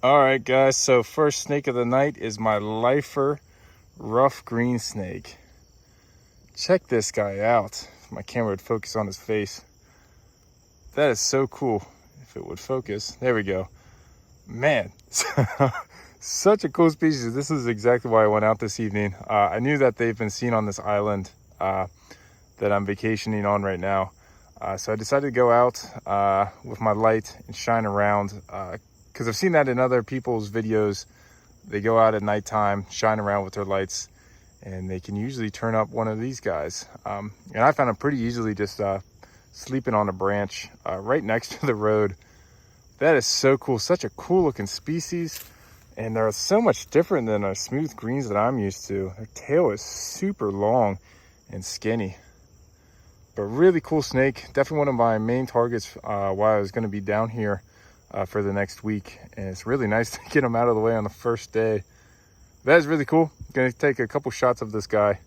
All right, guys, so first snake of the night is my lifer rough green snake. Check this guy out. If my camera would focus on his face. That is so cool. If it would focus. There we go. Man, such a cool species. This is exactly why I went out this evening. I knew that they've been seen on this island that I'm vacationing on right now. So I decided to go out with my light and shine around because I've seen that in other people's videos. They go out at nighttime, shine around with their lights, and they can usually turn up one of these guys. And I found them pretty easily just sleeping on a branch right next to the road. That is so cool. Such a cool looking species. And they're so much different than our smooth greens that I'm used to. Their tail is super long and skinny. But really cool snake. Definitely one of my main targets while I was going to be down here for the next week. And it's really nice to get him out of the way on the first day. That is really cool. I'm going to take a couple shots of this guy.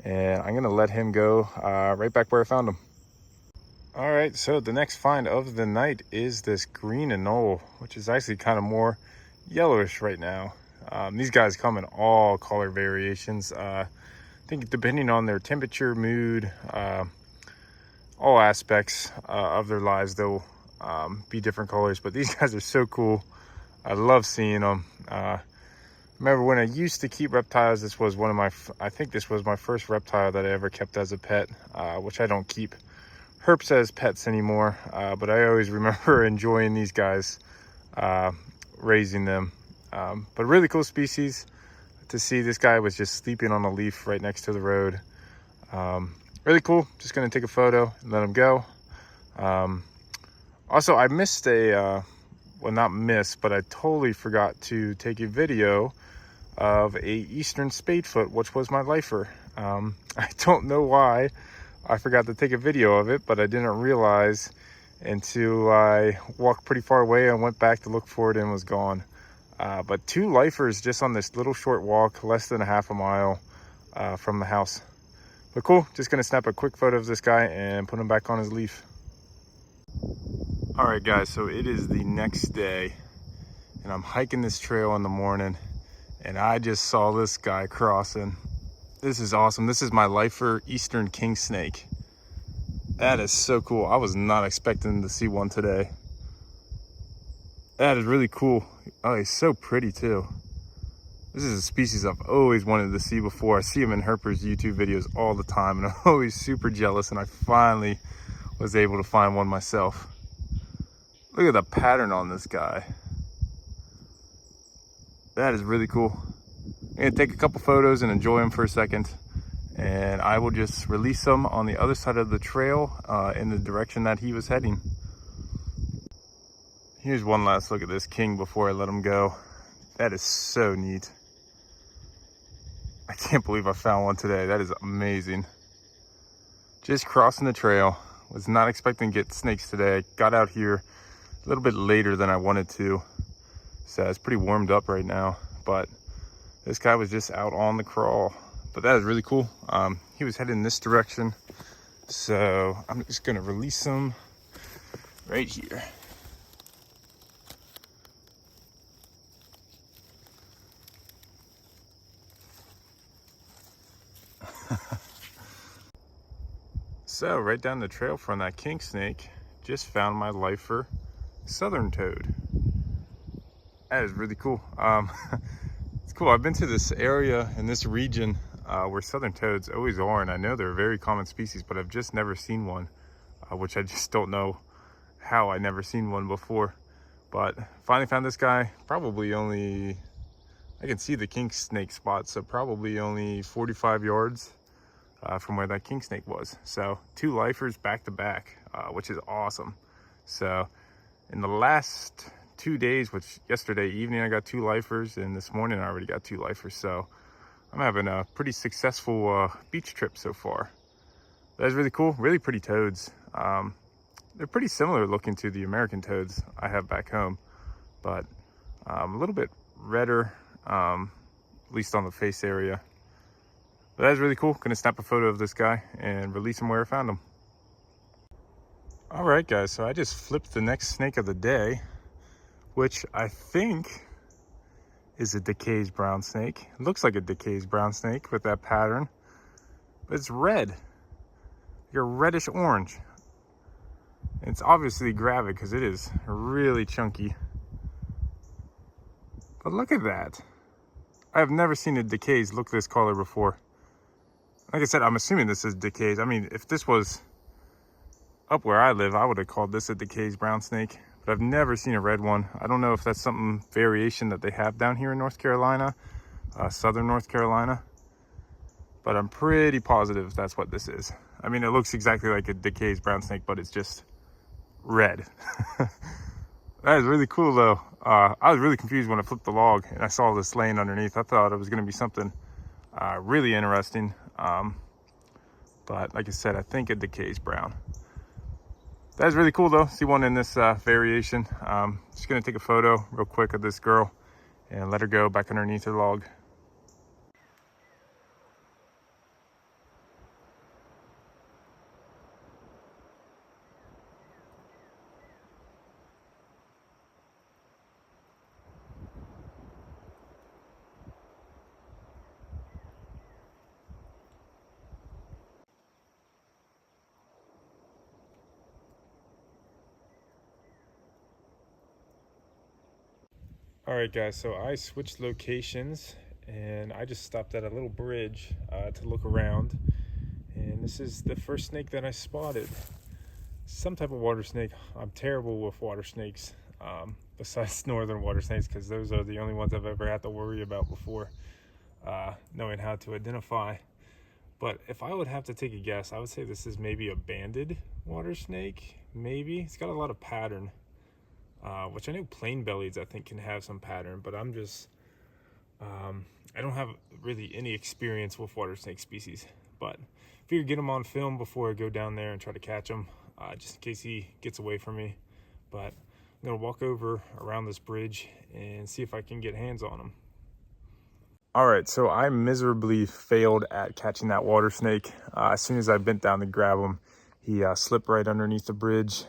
And I'm going to let him go right back where I found him. All right, so the next find of the night is this green anole, which is actually kind of more yellowish right now. These guys come in all color variations. I think depending on their temperature, mood, all aspects of their lives, they'll be different colors. But these guys are so cool. I love seeing them. Remember when I used to keep reptiles, this was one of my, I think this was my first reptile that I ever kept as a pet, which I don't keep herps as pets anymore, but I always remember enjoying these guys, raising them. But really cool species to see. This guy was just sleeping on a leaf right next to the road. Really cool. Just gonna take a photo and let him go. Also, I missed a, well, not missed, but I totally forgot to take a video of a eastern spadefoot, which was my lifer. I don't know why I forgot to take a video of it, but I didn't realize until I walked pretty far away. I went back to look for it and it was gone. But two lifers just on this little short walk, less than a half a mile from the house. But cool, just gonna snap a quick photo of this guy and put him back on his leaf. All right, guys, so it is the next day and I'm hiking this trail in the morning and I just saw this guy crossing. This is awesome. This is my lifer eastern Kingsnake. That is so cool. I was not expecting to see one today. That is really cool. Oh, he's so pretty too. This is a species I've always wanted to see before. I see him in Herper's YouTube videos all the time and I'm always super jealous, and I finally was able to find one myself. Look at the pattern on this guy. That is really cool. I'm gonna take a couple photos and enjoy him for a second, and I will just release him on the other side of the trail in the direction that he was heading. Here's one last look at this king before I let him go. That is so neat. I can't believe I found one today. That is amazing. Just crossing the trail. Was not expecting to get snakes today. I got out here a little bit later than I wanted to, so it's pretty warmed up right now, but this guy was just out on the crawl. But that is really cool. He was heading this direction, so I'm just gonna release him right here. So right down the trail from that Kingsnake, just found my lifer southern toad. That is really cool. It's cool. I've been to this area in this region where southern toads always are, and I know they're a very common species, but I've just never seen one, which I just don't know how I never seen one before. But finally found this guy. Probably only, I can see the Kingsnake spot, so probably only 45 yards from where that Kingsnake was. So two lifers back to back, which is awesome. So in the last 2 days, which yesterday evening I got two lifers, and this morning I already got two lifers. So I'm having a pretty successful beach trip so far. That's really cool. Really pretty toads. They're pretty similar looking to the American toads I have back home, but a little bit redder, at least on the face area. But that's really cool. Gonna snap a photo of this guy and release him where I found him. All right, guys, so I just flipped the next snake of the day, which I think is a Decay's brown snake. It looks like a Decay's brown snake with that pattern, but it's red, like a reddish orange. It's obviously gravid because it is really chunky. But look at that. I have never seen a Decay's look this color before. Like I said, I'm assuming this is Decay's. I mean, if this was up where I live, I would have called this a Decay's brown snake. But I've never seen a red one. I don't know if that's some variation that they have down here in North Carolina, southern North Carolina. But I'm pretty positive that's what this is. I mean, it looks exactly like a Decay's brown snake, but it's just red. That is really cool though. I was really confused when I flipped the log and I saw this laying underneath. I thought it was going to be something really interesting. But like I said, I think a Decay's brown. That's really cool though. See one in this variation. Just going to take a photo real quick of this girl and let her go back underneath her log. All right guys, so I switched locations and I just stopped at a little bridge to look around, and this is the first snake that I spotted. Some type of water snake. I'm terrible with water snakes, besides northern water snakes, because those are the only ones I've ever had to worry about before knowing how to identify. But if I would have to take a guess, I would say this is maybe a banded water snake. Maybe. It's got a lot of pattern. Which I know plain bellies I think can have some pattern, but I'm just I don't have really any experience with water snake species. But figure get him on film before I go down there and try to catch him, just in case he gets away from me. But I'm gonna walk over around this bridge and see if I can get hands on him. All right, so I miserably failed at catching that water snake. As soon as I bent down to grab him, he slipped right underneath the bridge,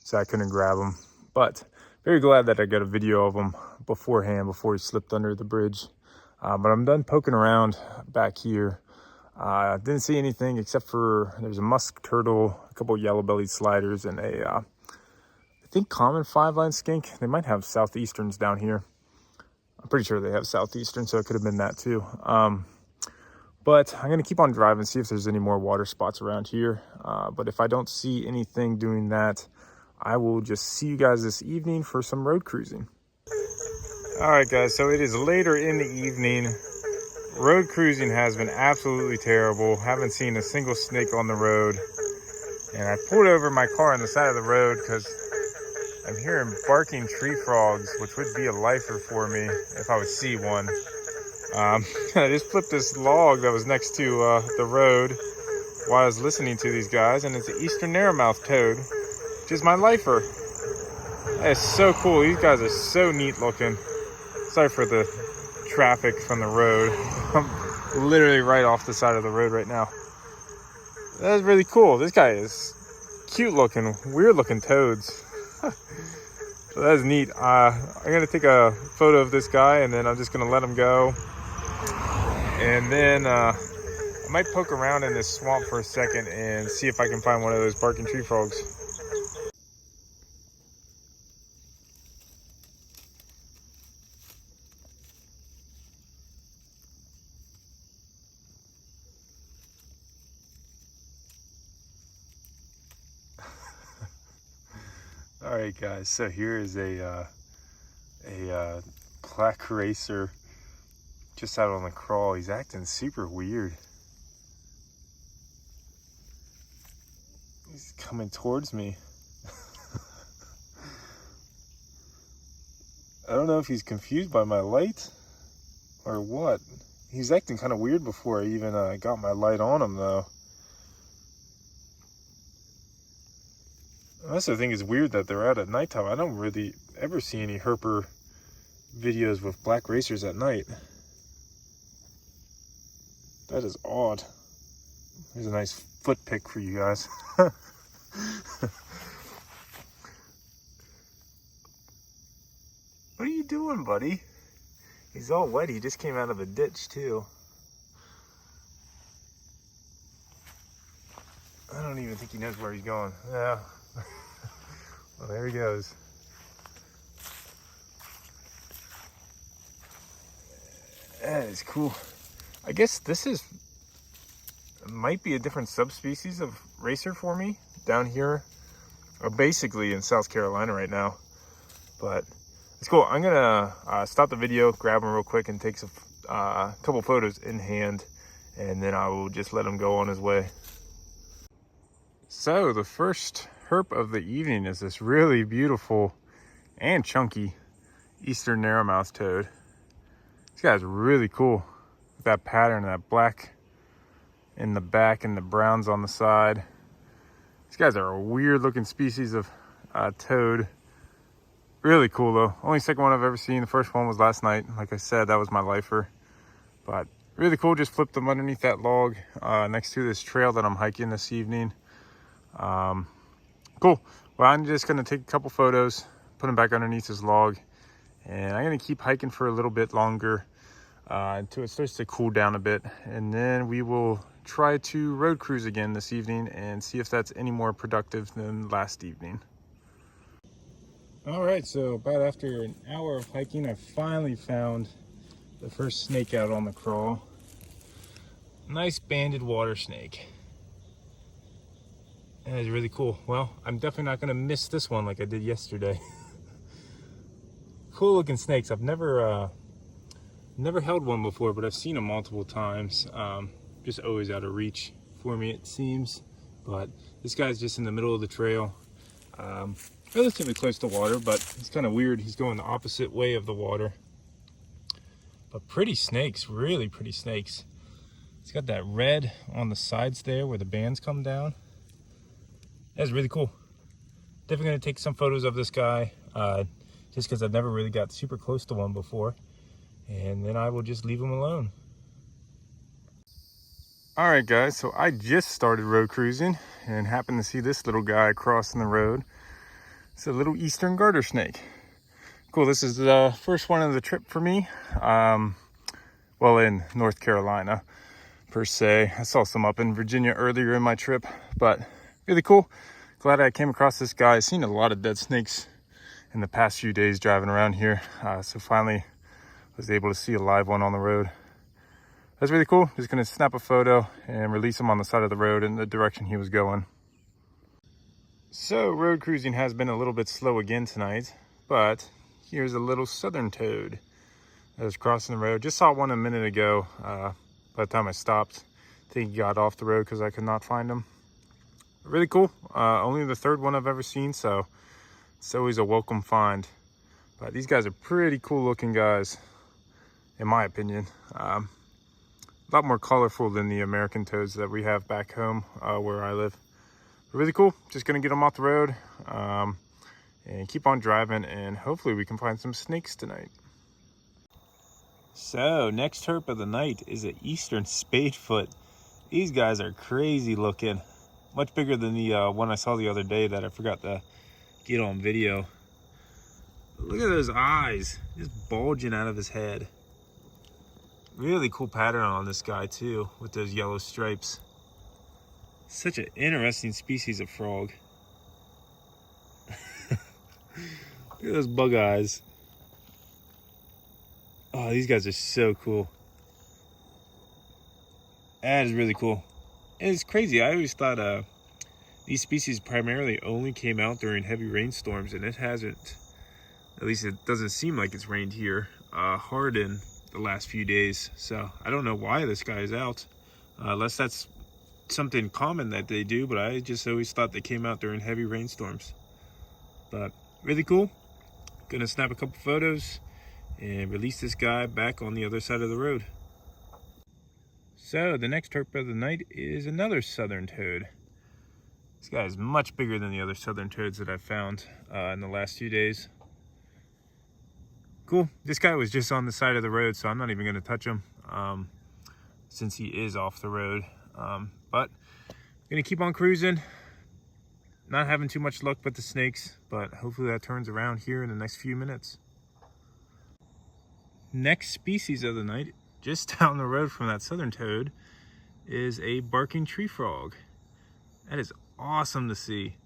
so I couldn't grab him. But very glad that I got a video of him beforehand, before he slipped under the bridge. But I'm done poking around back here. Didn't see anything except for there's a musk turtle, a couple yellow-bellied sliders, and a I think common 5-line skink. They might have southeasterns down here. I'm pretty sure they have southeastern, so it could have been that too. But I'm gonna keep on driving, see if there's any more water spots around here. But if I don't see anything doing that, I will just see you guys this evening for some road cruising. All right guys, so it is later in the evening. Road cruising has been absolutely terrible. Haven't seen a single snake on the road. And I pulled over my car on the side of the road because I'm hearing barking tree frogs, which would be a lifer for me if I would see one. I just flipped this log that was next to the road while I was listening to these guys, and it's an eastern narrowmouth toad, which is my lifer. That is so cool. These guys are so neat looking. Sorry for the traffic from the road. I'm literally right off the side of the road right now. That's really cool. This guy is cute looking, weird looking toads. So that's neat. I'm gonna take a photo of this guy and then I'm just gonna let him go. And then I might poke around in this swamp for a second and see if I can find one of those barking tree frogs. All right, guys. So here is a black racer just out on the crawl. He's acting super weird. He's coming towards me. I don't know if he's confused by my light or what. He's acting kind of weird before I even got my light on him, though. I also think it's weird that they're out at nighttime. I don't really ever see any herper videos with black racers at night. That is odd. Here's a nice foot pick for you guys. What are you doing, buddy? He's all wet. He just came out of a ditch too. I don't even think he knows where he's going. Yeah. Well, there he goes. That is cool. I guess this might be a different subspecies of racer for me down here, or basically in South Carolina right now. But it's cool. I'm gonna stop the video, grab him real quick, and take a couple photos in hand, and then I will just let him go on his way. So the first herp of the evening is this really beautiful and chunky eastern narrowmouth toad. This guy's really cool with that pattern, that black in the back and the browns on the side. These guys are a weird looking species of toad. Really cool though. Only second one I've ever seen. The first one was last night. Like I said, that was my lifer. But really cool. Just flipped them underneath that log next to this trail that I'm hiking this evening. Cool. Well, I'm just gonna take a couple photos, put them back underneath this log, and I'm gonna keep hiking for a little bit longer until it starts to cool down a bit, and then we will try to road cruise again this evening and see if that's any more productive than last evening. All right, so about after an hour of hiking, I finally found the first snake out on the crawl. Nice banded water snake. That is really cool. Well, I'm definitely not gonna miss this one like I did yesterday. Cool looking snakes. I've never held one before, but I've seen them multiple times. Just always out of reach for me, it seems. But this guy's just in the middle of the trail, relatively close to water, but it's kind of weird. He's going the opposite way of the water. But pretty snakes, really pretty snakes. It's got that red on the sides there where the bands come down. That's really cool. Definitely gonna take some photos of this guy, just because I've never really got super close to one before. And then I will just leave him alone. All right, guys, so I just started road cruising and happened to see this little guy crossing the road. It's a little eastern garter snake. Cool, this is the first one of the trip for me. Well, in North Carolina, per se. I saw some up in Virginia earlier in my trip, but really cool. Glad I came across this guy. I've seen a lot of dead snakes in the past few days driving around here. So finally was able to see a live one on the road. That's really cool. Just gonna snap a photo and release him on the side of the road in the direction he was going. So road cruising has been a little bit slow again tonight, but here's a little southern toad that was crossing the road. Just saw one a minute ago. By the time I stopped, I think he got off the road because I could not find him. Really cool. Only the third one I've ever seen, so it's always a welcome find. But these guys are pretty cool looking guys, in my opinion. A lot more colorful than the American toads that we have back home where I live. But really cool. Just gonna get them off the road and keep on driving, and hopefully we can find some snakes tonight. So next herp of the night is an eastern spadefoot. These guys are crazy looking. Much bigger than the one I saw the other day that I forgot to get on video. Look at those eyes, just bulging out of his head. Really cool pattern on this guy too, with those yellow stripes. Such an interesting species of frog. Look at those bug eyes. Oh, these guys are so cool. That is really cool. And it's crazy. I always thought these species primarily only came out during heavy rainstorms, and it hasn't, at least it doesn't seem like it's rained here hard in the last few days. So I don't know why this guy is out, unless that's something common that they do, but I just always thought they came out during heavy rainstorms. But really cool. Gonna snap a couple photos and release this guy back on the other side of the road. So the next herp of the night is another southern toad. This guy is much bigger than the other southern toads that I've found in the last few days. Cool. This guy was just on the side of the road, so I'm not even going to touch him since he is off the road. But I'm going to keep on cruising. Not having too much luck with the snakes, but hopefully that turns around here in the next few minutes. next species of the night, just down the road from that southern toad, is a barking tree frog. That is awesome to see.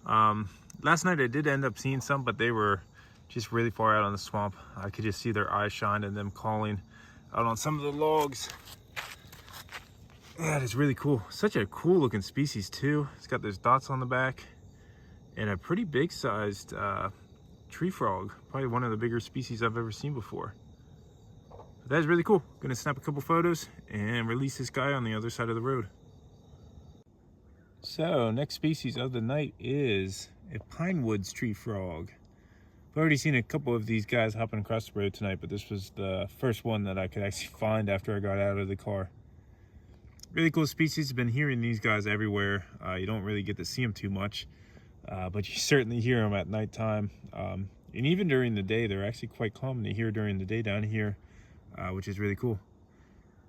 Last night I did end up seeing some, but they were just really far out on the swamp. I could just see their eyes shine and them calling out on some of the logs. That is really cool. Such a cool looking species too. It's got those dots on the back and a pretty big sized tree frog. Probably one of the bigger species I've ever seen before. But that is really cool. Gonna snap a couple photos and release this guy on the other side of the road. So next species of the night is a pine woods tree frog. I've already seen a couple of these guys hopping across the road tonight, but this was the first one that I could actually find after I got out of the car. Really cool species. Been hearing these guys everywhere. You don't really get to see them too much, but you certainly hear them at nighttime. And even during the day, they're actually quite common to hear during the day down here, which is really cool.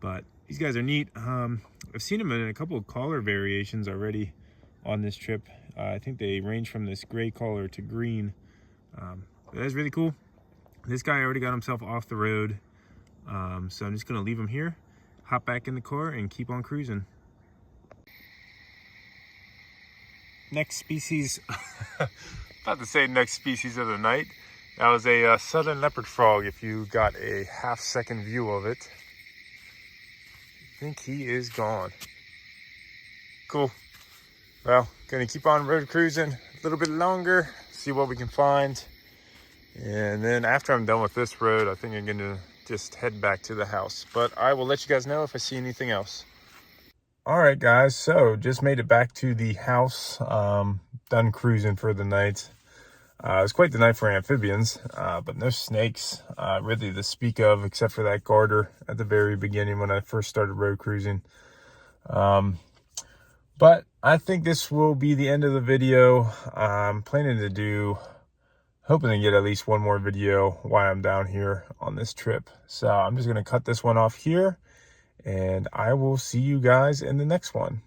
But these guys are neat. I've seen them in a couple of collar variations already on this trip. I think they range from this gray collar to green. That's really cool. This guy already got himself off the road, so I'm just gonna leave him here, hop back in the car and keep on cruising. Next species, about to say next species of the night. That was a southern leopard frog. If you got a half-second view of it, I think he is gone. Cool. Well, gonna keep on road cruising a little bit longer, see what we can find. And then after I'm done with this road, I think I'm gonna just head back to the house. But I will let you guys know if I see anything else. All right, guys, so just made it back to the house. Done cruising for the night. It was quite the night for amphibians, but no snakes really to speak of, except for that garter at the very beginning when I first started road cruising. But I think this will be the end of the video. I'm planning to do, hoping to get at least one more video while I'm down here on this trip. So I'm just going to cut this one off here, and I will see you guys in the next one.